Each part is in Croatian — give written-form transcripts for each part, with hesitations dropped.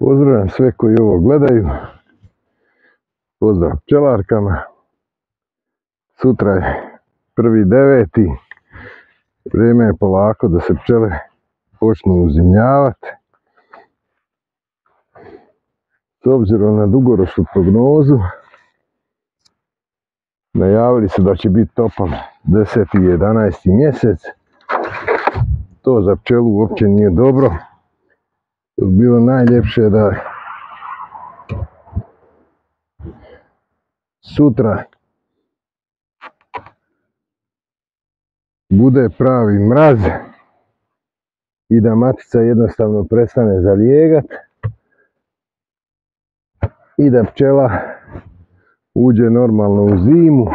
Pozdravljam sve koji ovo gledaju. Pozdrav pčelarkama. Sutra je 1.9. Vrijeme je polako da se pčele počnu uzimljavati. S obzirom na dugoročnu prognozu, najavili su da će biti topan 10. i 11. mjesec. To za pčelu uopće nije dobro. Bilo najljepše da sutra bude pravi mraz i da matica jednostavno prestane zalijegat i da pčela uđe normalno u zimu.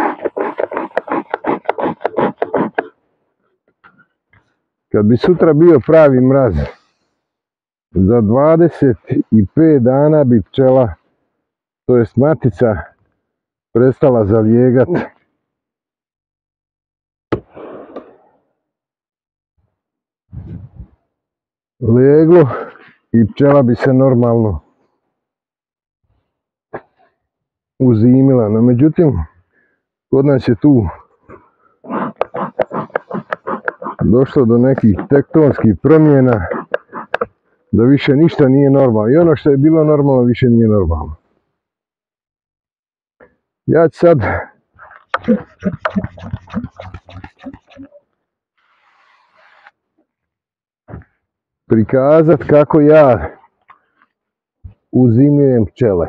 Kad bi sutra bio pravi mraz, za 25 dana bi pčela, to jest matica, prestala zalijegat. Leglo i pčela bi se normalno uzimila. No međutim, kod nas je tu došlo do nekih tektonskih promjena, da više ništa nije normalno. I ono što je bilo normalno više nije normalno. Ja ću sad prikazat kako ja uzimljujem pčele.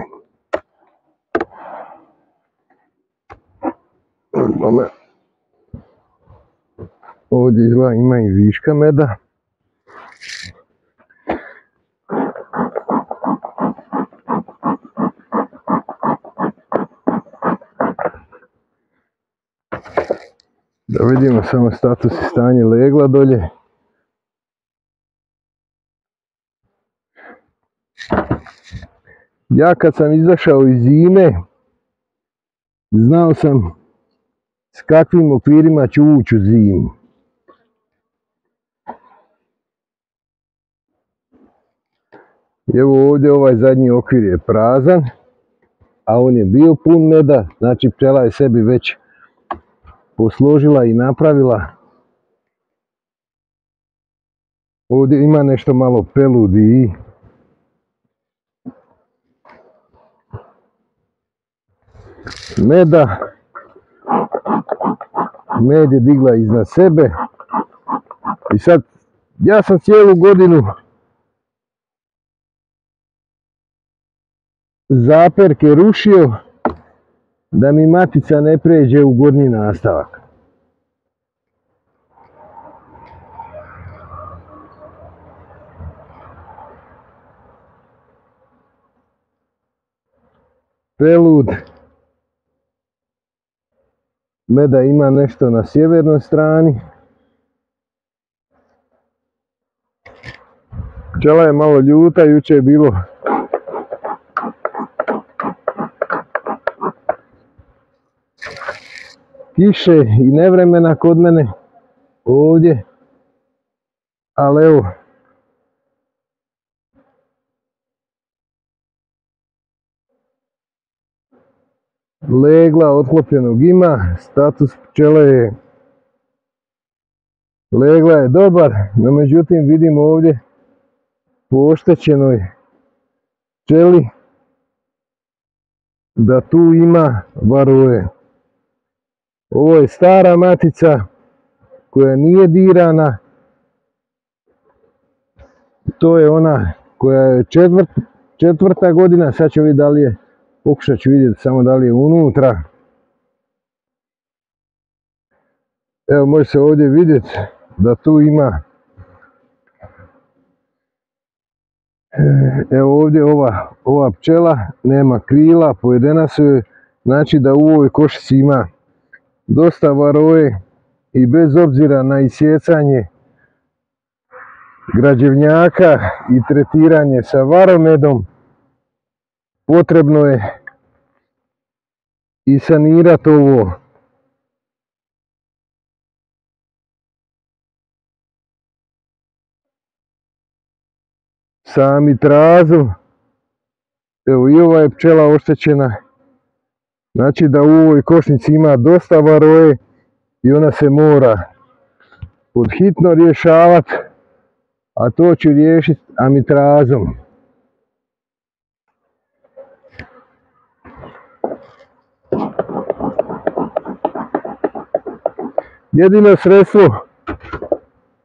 Ovdje izgleda ima i viška meda. Da vidimo samo status i stanje legla dolje. Ja kad sam izašao iz zime, znao sam s kakvim okvirima ću ući u zimu. Evo ovdje ovaj zadnji okvir je prazan, a on je bio pun meda, znači pčela je sebi već posložila i napravila. Ovdje ima nešto malo peludi i meda. Med je digla iznad sebe. I sad, ja sam cijelu godinu zaperke rušio da mi matica ne pređe u gornji nastavak. Pelud meda ima nešto na sjevernoj strani. Pčela je malo ljuta, jučer je bilo kiše i nevremena kod mene ovdje, ali evo legla otklopljenog ima, status pčele je, legla je dobar, no međutim vidimo ovdje po oštećenoj pčeli da tu ima varoje. Ovo je stara matica koja nije dirana. To je ona koja je četvrta godina. Sad ću vidjeti da li je, pokušat ću vidjeti samo da li je unutra. Evo može se ovdje vidjeti da tu ima. Evo ovdje ova pčela nema krila, pojedena su joj, znači da u ovoj košici ima dosta varoje i bez obzira na isjecanje građevnjaka i tretiranje sa varomedom, potrebno je i sanirati ovo. Sami trazu Evo i ova je pčela oštećena. Znači da u ovoj košnici ima dosta varoje i ona se mora podhitno rješavati, a to ću riješiti amitrazom. Jedino sredstvo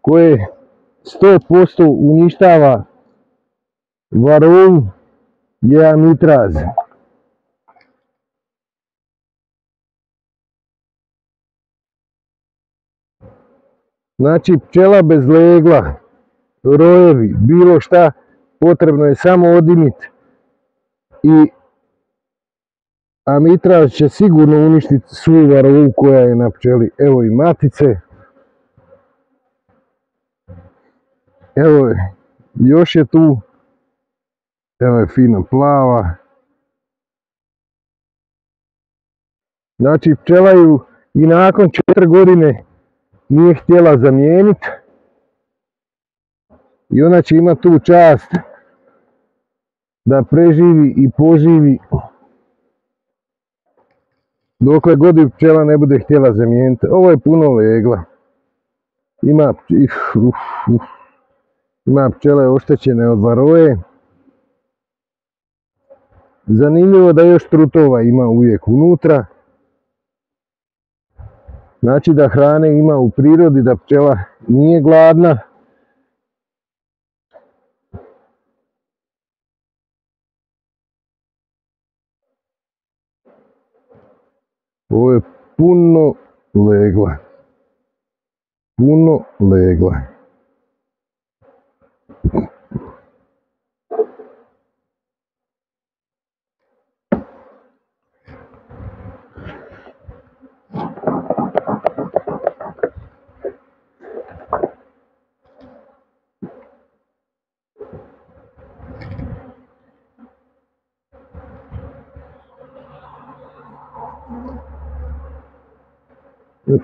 koje 100% uništava varoju je amitraz. Znači pčela bez legla, rojevi, bilo šta, potrebno je samo odimiti i amitraz će sigurno uništiti svu varoju koja je na pčeli. Evo i matice. Evo je, još je tu. Evo je fino plava. Znači pčela ju i nakon 4 godine nije htjela zamijeniti. I ona će imati tu čast da preživi i poživi dokle god ju pčela ne bude htjela zamijeniti. Ovo je puno legla. Ima pčele oštećene od varoje. Zanimljivo da još trutova ima uvijek unutra. Znači da hrane ima u prirodi, da pčela nije gladna. Ovo je puno legla. Puno legla.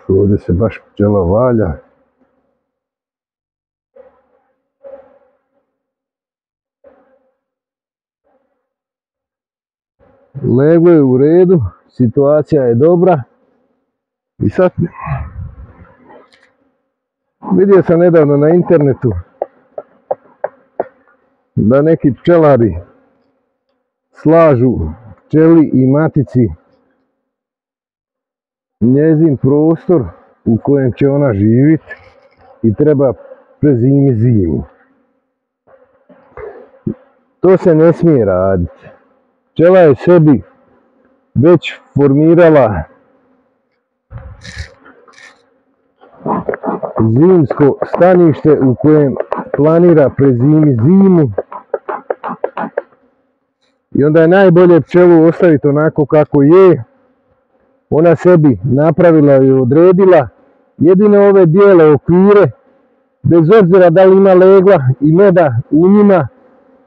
Ovdje se baš pčela valja. Leglo je u redu, situacija je dobra. I sad vidio sam nedavno na internetu da neki pčelari slažu pčeli i matici njezin prostor u kojem će ona živjeti i treba prezimiti zimu. To se ne smije raditi. Pčela je sebi već formirala zimsko stanište u kojem planira prezimiti zimu. I onda je najbolje pčelu ostaviti onako kako je. Ona sebi napravila i odredila jedino ove bijele okvire, bez obzira da li ima legla i meda u njima,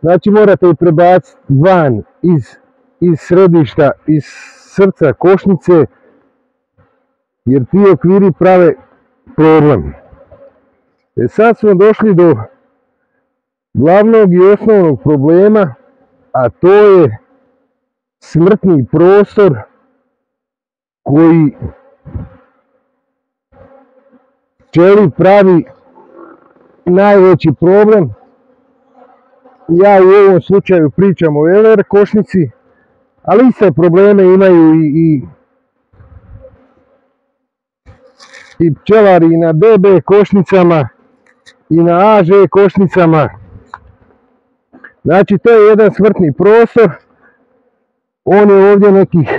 znači morate ih prebaciti van iz središta, iz srca košnice, jer ti okviri prave problem. Sad smo došli do glavnog i osnovnog problema, a to je smrtni prostor koji pčeli pravi najveći problem. Ja u ovom slučaju pričam o LR košnici, ali iste probleme imaju i pčelari na DB košnicama i na AŽ košnicama. Znači to je jedan smrtni prostor. On je ovdje nekih,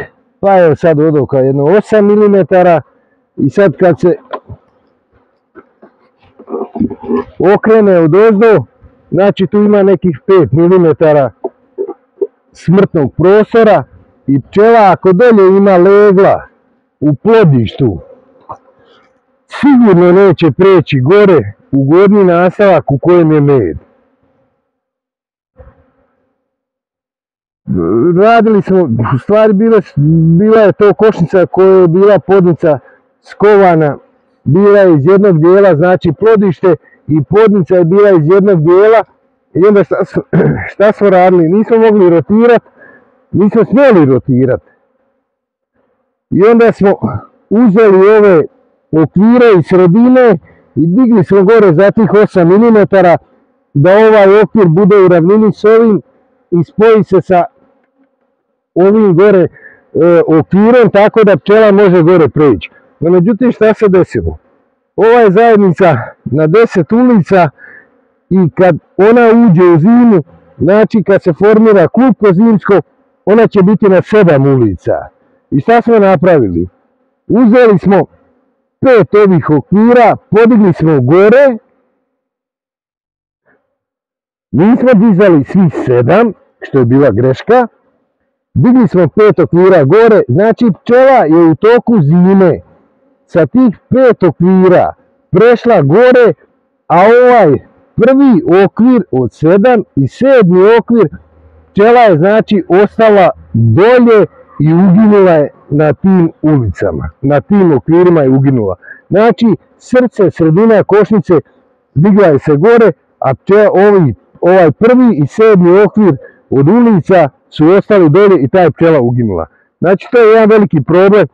pa evo sad odoka jedno 8 mm i sad kad se okrene odozdo, znači tu ima nekih 5 mm smrtnog prostora i pčela ako dolje ima legla u plodištu sigurno neće preći gore u gornji nastavak u kojem je med. Radili smo, u stvari bila je to košnica koja je bila podnica skovana, bila je iz jednog dijela, znači plodište i podnica je bila iz jednog dijela. I onda šta smo radili? Nismo mogli rotirati, nismo smjeli rotirati. I onda smo uzeli ove okvire iz sredine i digli smo gore za tih 8 mm da ovaj okvir bude u ravnini s ovim i spoji se sa ovim gore okvirom tako da pčela može gore preći. No međutim šta se desilo? Ova je zajednica na 10 ulica i kad ona uđe u zimu, znači kad se formira klupko zimsko, ona će biti na 7 ulica. I šta smo napravili? Uzeli smo 5 ovih okvira, podigli smo gore, nismo dizali svih 7, što je bila greška, digli smo 5 okvira gore, znači pčela je u toku zime sa tih 5 okvira prešla gore, a ovaj prvi okvir od 7 i 7. okvir pčela je znači ostala dolje i uginula je na tim ulicama, na tim okvirima je uginula. Znači srce, sredina košnice digla je se gore, a ovaj prvi i 7. okvir od ulica su ostali dolje i ta je pčela uginula. Znači to je jedan veliki problem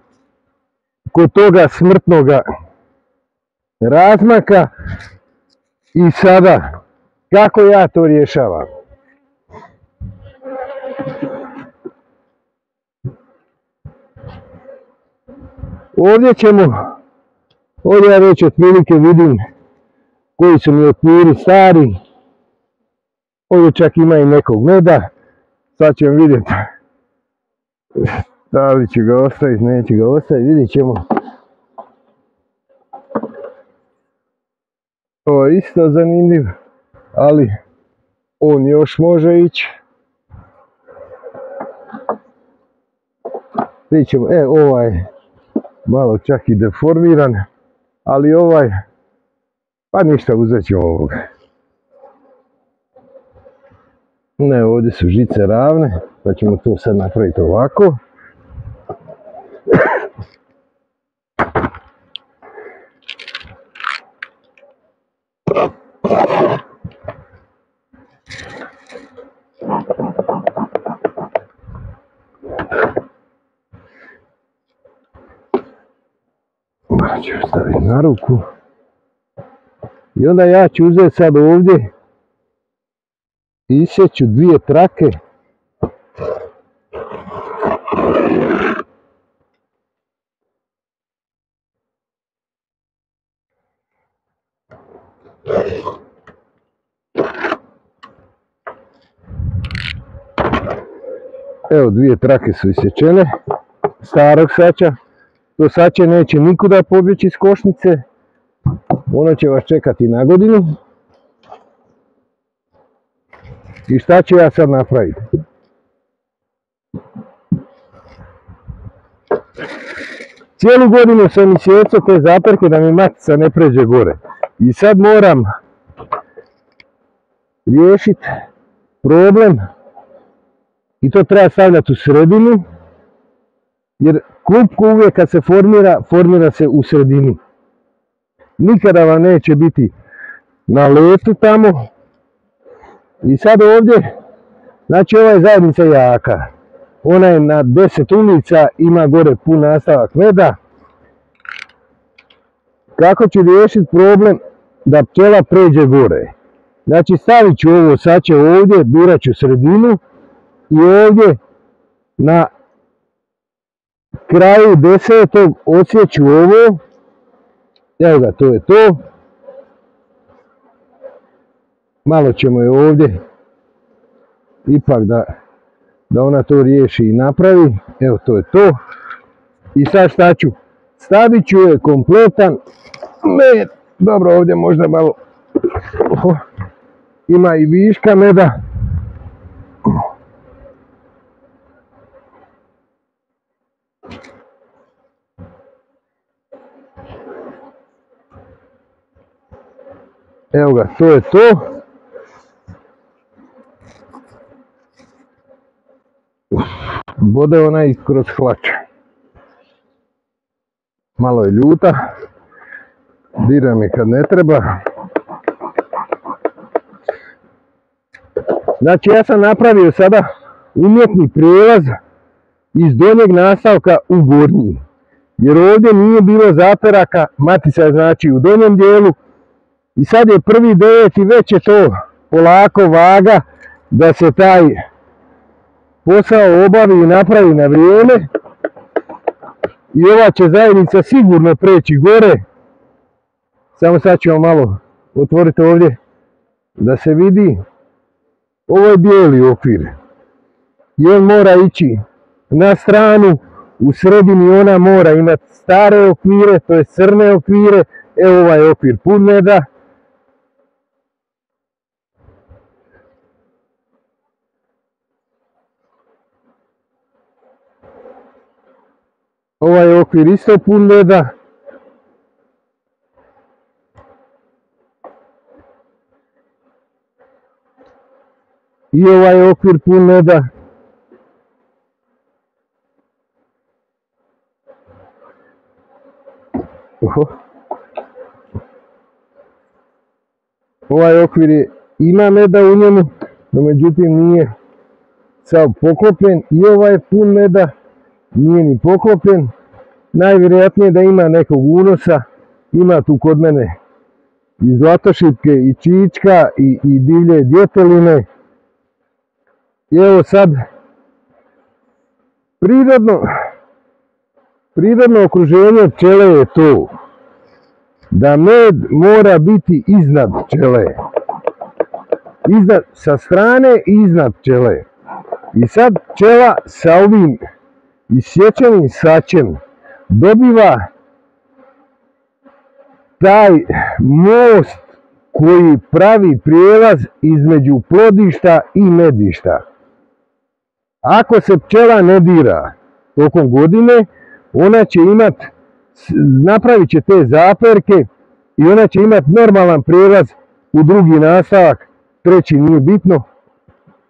kod toga smrtnog razmaka. I sada, kako ja to rješavam? Ovdje ja već otprilike vidim koji su mi okviri stari. Ovdje čak ima i nekog meda. Sad ćemo vidjeti da li ću ga ostaviti, neću ga ostaviti, vidjet ćemo. Ovo je isto zanimljiv, ali on još može ići. Vidjet ćemo, ovaj malo čak i deformiran, ali ovaj, pa ništa, uzet ćemo ovoga. Ne, ovdje su žice ravne, pa ćemo to sad napraviti ovako. Malo ću staviti na ruku. I onda ja ću uzeti sad ovdje i isjeću 2 trake. Evo 2 trake su isječene starog sača. To sače neće nikuda pobjeći iz košnice. Ono će vas čekati na godinu. I šta ću ja sad napraviti? Cijelu godinu sam isjecao te zaperke da mi matica ne pređe gore. I sad moram riješiti problem. I to treba stavljati u sredinu. Jer klupko uvijek kad se formira se u sredini. Nikada vam neće biti na letu tamo. I sad ovdje, znači ova je zajednica jaka. Ona je na 10 ulica, ima gore pun nastavak meda. Kako ću riješiti problem da pčela pređe gore? Znači stavit ću ovo sače ovdje, birat ću sredinu i ovdje na kraju 10. odsjeću ovo. Evo ga, to je to. Malo ćemo je ovdje ipak da ona to riješi i napravi. Evo, to je to. I sad šta ću? Stavit ću je kompletan med. Dobro, ovdje možda malo ima i viška meda. Evo ga, to je to. Bode onaj kroz hlač. Malo je ljuta. Dira mi kad ne treba. Znači ja sam napravio sada umjetni prijelaz iz donjeg nastavka u gornji. Jer ovdje nije bilo zaperaka, matica je znači u donjem dijelu. I sad je 1.9. već je to polako vaga da se taj posao obavi i napravi na vrijeme. I ova će zajednica sigurno preći gore. Samo sad ću vam malo otvoriti ovdje da se vidi. Ovo je bijeli okvir. I on mora ići na stranu, u sredini ona mora imati stare okvire, to je crne okvire. Evo ovaj okvir pun meda. Ovaj okvir isto pun meda. I ovaj okvir pun meda. Ovaj okvir ima meda u njemu, no međutim nije sav poklopljen. I ovaj je pun meda, nije ni poklopljen. Najvjerojatnije da ima nekog unosa, ima tu kod mene i zlatošipke i čička i divlje djeteline. I evo sad prirodno okruženje pčele je to da med mora biti iznad pčele. Sa strane i iznad pčele. I sad pčela sa ovim isječenim sačem dobiva taj most koji pravi prijelaz između plodišta i medišta. Ako se pčela ne dira tokom godine, ona će napravit će te zaperke i ona će imati normalan prijelaz u drugi nastavak, treći nije bitno,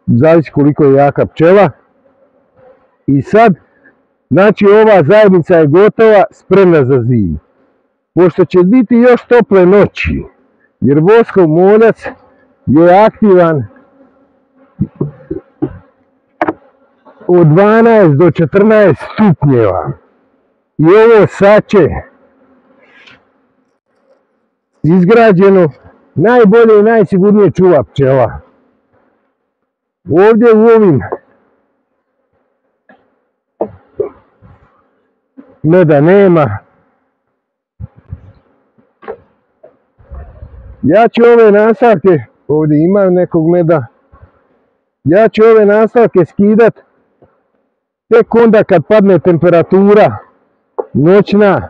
zavisi koliko je jaka pčela. I sad, znači ova zajednica je gotova, spremna za zimu. Pošto će biti još tople noći, jer voskov moljac je aktivan od 12 do 14 stupnjeva. I ovo sače izgrađeno najbolje i najsigurnije čuva pčela. Ovdje u ovim meda nema. Ja ću ove nastavke, ovdje imam nekog meda, ja ću ove nastavke skidat tek onda kad padne temperatura noćna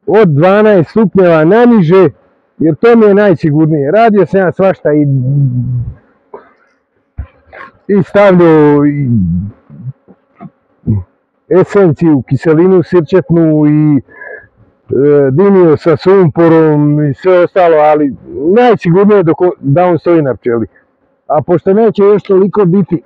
od 12 stupnjeva naniže, jer to mi je najsigurnije. Radio sam ja svašta i stavljao esenciju, kiselinu sirčetnu i dimio sa sumporom i sve ostalo, ali najsigurnije da on stoji na pčeli. A pošto neće još toliko biti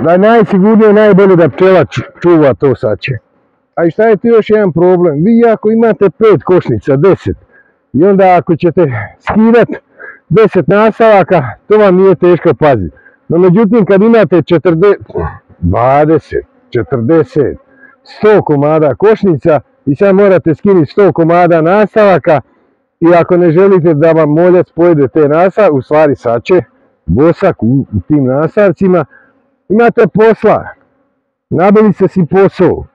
da je najsigurnije, najbolje da pčela čuva to sače. A i šta je tu još jedan problem? Vi ako imate 5 košnica, 10, i onda ako ćete skidat 10 nastavaka, to vam nije teško paziti. No međutim, kad imate 20, 40, 100 komada košnica i sad morate skinuti 100 komada nastavaka, i ako ne želite da vam moljac pojede te nastavke, u stvari sače, bosak u tim nastavcima, imate posla. Nabili ste si posao.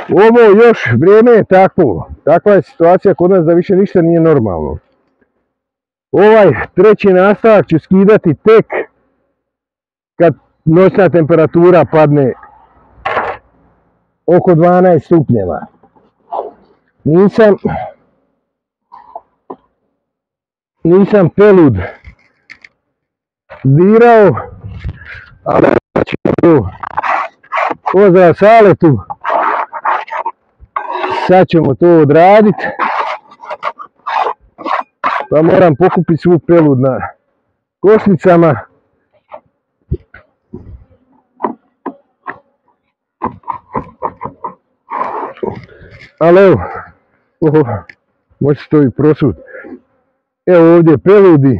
Ovo još vrijeme je takvo. Takva je situacija kod nas da više ništa nije normalno. Ovaj treći nastavak ću skidati tek kad noćna temperatura padne oko 12 stupnjeva. Nisam pelud dirao, ali pozdrav Saletu, sad ćemo to odraditi, pa moram pokupiti svu pelud na košnicama. Ali evo, Moći to i prosut. Evo ovdje peludi.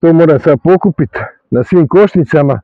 To moram sad pokupiti na svim košnicama.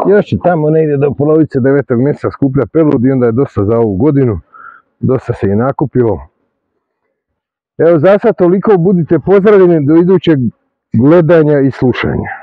Još ću tamo negdje do polovice 9. mjeseca skuplja pelud i onda je dosta za ovu godinu. Dosta se je nakupilo. Evo za sad toliko, budite pozdravljeni do idućeg gledanja i slušanja.